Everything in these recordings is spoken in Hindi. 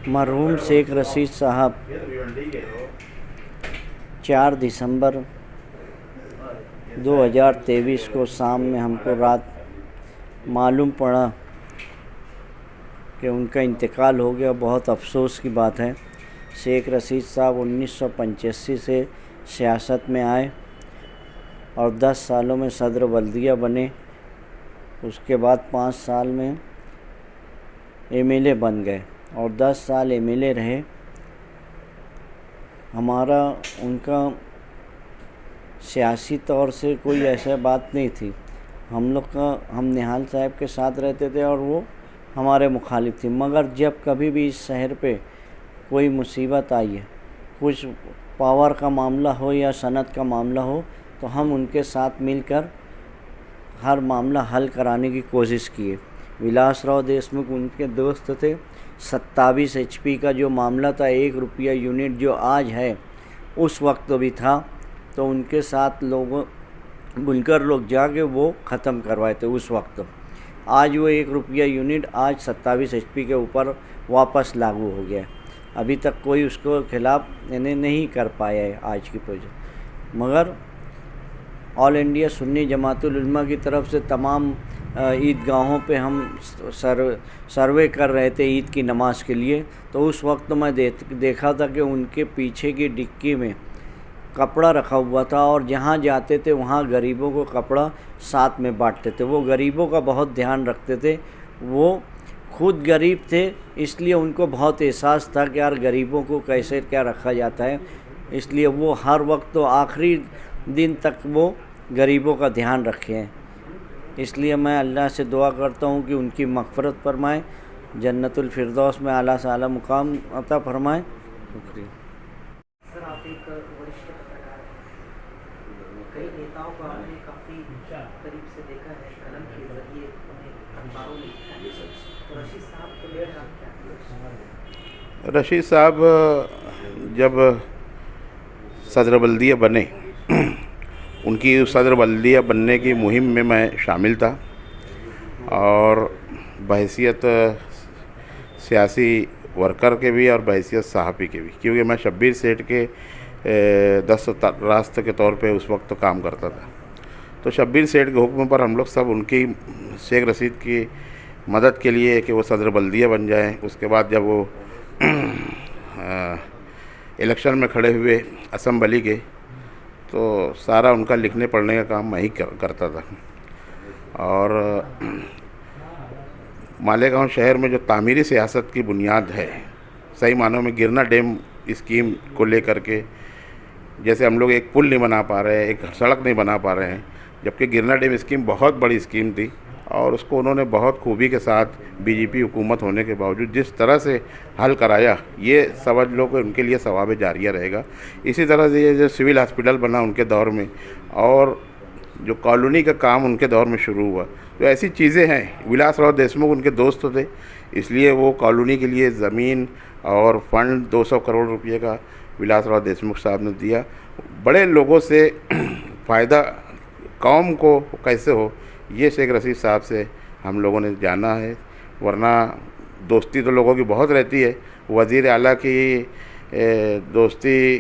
मरहूम शेख रशीद साहब 4 दिसंबर 2023 को शाम में हमको रात मालूम पड़ा कि उनका इंतकाल हो गया। बहुत अफसोस की बात है। शेख रशीद साहब 1985 से सियासत में आए और 10 सालों में सदर बल्दिया बने। उसके बाद 5 साल में एमएलए बन गए और 10 साल एमएलए रहे। हमारा उनका सियासी तौर से कोई ऐसा बात नहीं थी। हम निहाल साहब के साथ रहते थे और वो हमारे मुखालिफ थी। मगर जब कभी भी इस शहर पे कोई मुसीबत आई है, कुछ पावर का मामला हो या सनत का मामला हो, तो हम उनके साथ मिलकर हर मामला हल कराने की कोशिश किए। विलासराव देशमुख उनके दोस्त थे। 27 HP का जो मामला था, 1 रुपया यूनिट जो आज है, उस वक्त भी था। तो उनके साथ लोगों बुनकर लोग जाके वो ख़त्म करवाए थे उस वक्त। आज वो 1 रुपया यूनिट आज 27 HP के ऊपर वापस लागू हो गया। अभी तक कोई उसको खिलाफ नहीं कर पाया है आज की पोजीशन। मगर ऑल इंडिया सुन्नी जमातुल उलमा की तरफ से तमाम ईदगाहों पे हम सर्वे कर रहे थे ईद की नमाज़ के लिए। तो उस वक्त मैं देखा था कि उनके पीछे की डिक्की में कपड़ा रखा हुआ था और जहाँ जाते थे वहाँ गरीबों को कपड़ा साथ में बांटते थे। वो गरीबों का बहुत ध्यान रखते थे। वो खुद गरीब थे, इसलिए उनको बहुत एहसास था कि यार गरीबों को कैसे क्या रखा जाता है। इसलिए वो हर वक्त तो आखिरी दिन तक वो गरीबों का ध्यान रखे हैं। इसलिए मैं अल्लाह से दुआ करता हूँ कि उनकी मग़फ़िरत फरमाए, जन्नतुल फिरदौस में आला से आला मुकाम अता फरमाए। शुक्रिया। सर, आप एक वरिष्ठ पत्रकार हैं। कई नेताओं को आपने काफ़ी करीब से देखा है, कलम के जरिए उन्हें अखबारों में लिखा है। तो रशीद साहब को लेकर आप क्या? रशीद साहब जब सदर बल्दिया बने, उनकी सदर बल्दिया बनने की मुहिम में मैं शामिल था और बहैसियत सियासी वर्कर के भी और बहैसियत सहाफ़ी के भी, क्योंकि मैं शब्बीर सेठ के दस्त रास्त के तौर पे उस वक्त तो काम करता था। तो शब्बीर सेठ के हुक्म पर हम लोग सब उनकी शेख रशीद की मदद के लिए कि वो सदर बल्दिया बन जाएं। उसके बाद जब वो इलेक्शन में खड़े हुए असम्बली के, तो सारा उनका लिखने पढ़ने का काम मैं ही करता था। और मालेगांव शहर में जो तामीरी सियासत की बुनियाद है, सही मानों में गिरना डैम स्कीम को लेकर के, जैसे हम लोग एक पुल नहीं बना पा रहे हैं, एक सड़क नहीं बना पा रहे हैं, जबकि गिरना डैम स्कीम बहुत बड़ी स्कीम थी और उसको उन्होंने बहुत खूबी के साथ बीजेपी हुकूमत होने के बावजूद जिस तरह से हल कराया, ये समझ लो कि उनके लिए सवाब जारिया रहेगा। इसी तरह से ये जो सिविल हॉस्पिटल बना उनके दौर में और जो कॉलोनी का काम उनके दौर में शुरू हुआ, तो ऐसी चीज़ें हैं। विलासराव देशमुख उनके दोस्त थे, इसलिए वो कॉलोनी के लिए ज़मीन और फंड 200 करोड़ रुपये का विलासराव देशमुख साहब ने दिया। बड़े लोगों से फ़ायदा कौम को कैसे हो, ये शेख रशीद साहब से हम लोगों ने जाना है। वरना दोस्ती तो लोगों की बहुत रहती है। वज़ीर आला की दोस्ती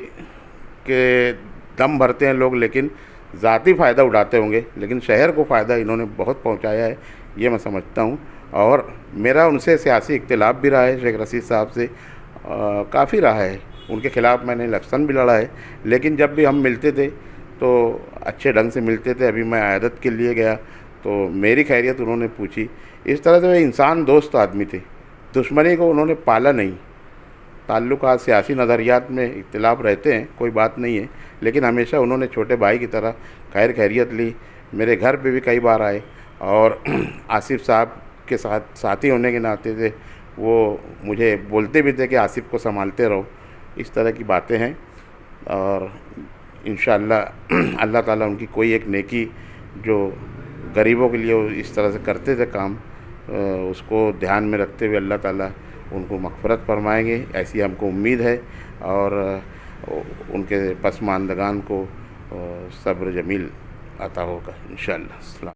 के दम भरते हैं लोग, लेकिन ज़ाती फ़ायदा उठाते होंगे, लेकिन शहर को फ़ायदा इन्होंने बहुत पहुंचाया है, ये मैं समझता हूं। और मेरा उनसे सियासी इख्तिलाफ भी रहा है, शेख रशीद साहब से काफ़ी रहा है। उनके ख़िलाफ़ मैंने इलेक्शन भी लड़ा है, लेकिन जब भी हम मिलते थे तो अच्छे ढंग से मिलते थे। अभी मैं आयादत के लिए गया तो मेरी खैरियत उन्होंने पूछी। इस तरह से वे इंसान दोस्त आदमी थे, दुश्मनी को उन्होंने पाला नहीं। ताल्लुकात सियासी नज़रियात में इख्तिलाफ रहते हैं, कोई बात नहीं है, लेकिन हमेशा उन्होंने छोटे भाई की तरह खैर खैरियत ली। मेरे घर पे भी कई बार आए और आसिफ साहब के साथ साथी होने के नाते से वो मुझे बोलते भी थे कि आसिफ को संभालते रहो। इस तरह की बातें हैं और इंशाअल्लाह अल्लाह ताला उनकी कोई एक नेकी जो गरीबों के लिए इस तरह से करते थे काम, उसको ध्यान में रखते हुए अल्लाह ताला उनको मग़फ़िरत फरमाएंगे, ऐसी हमको उम्मीद है। और उनके पसमानदगान को सब्र जमील अता होगा इंशाअल्लाह।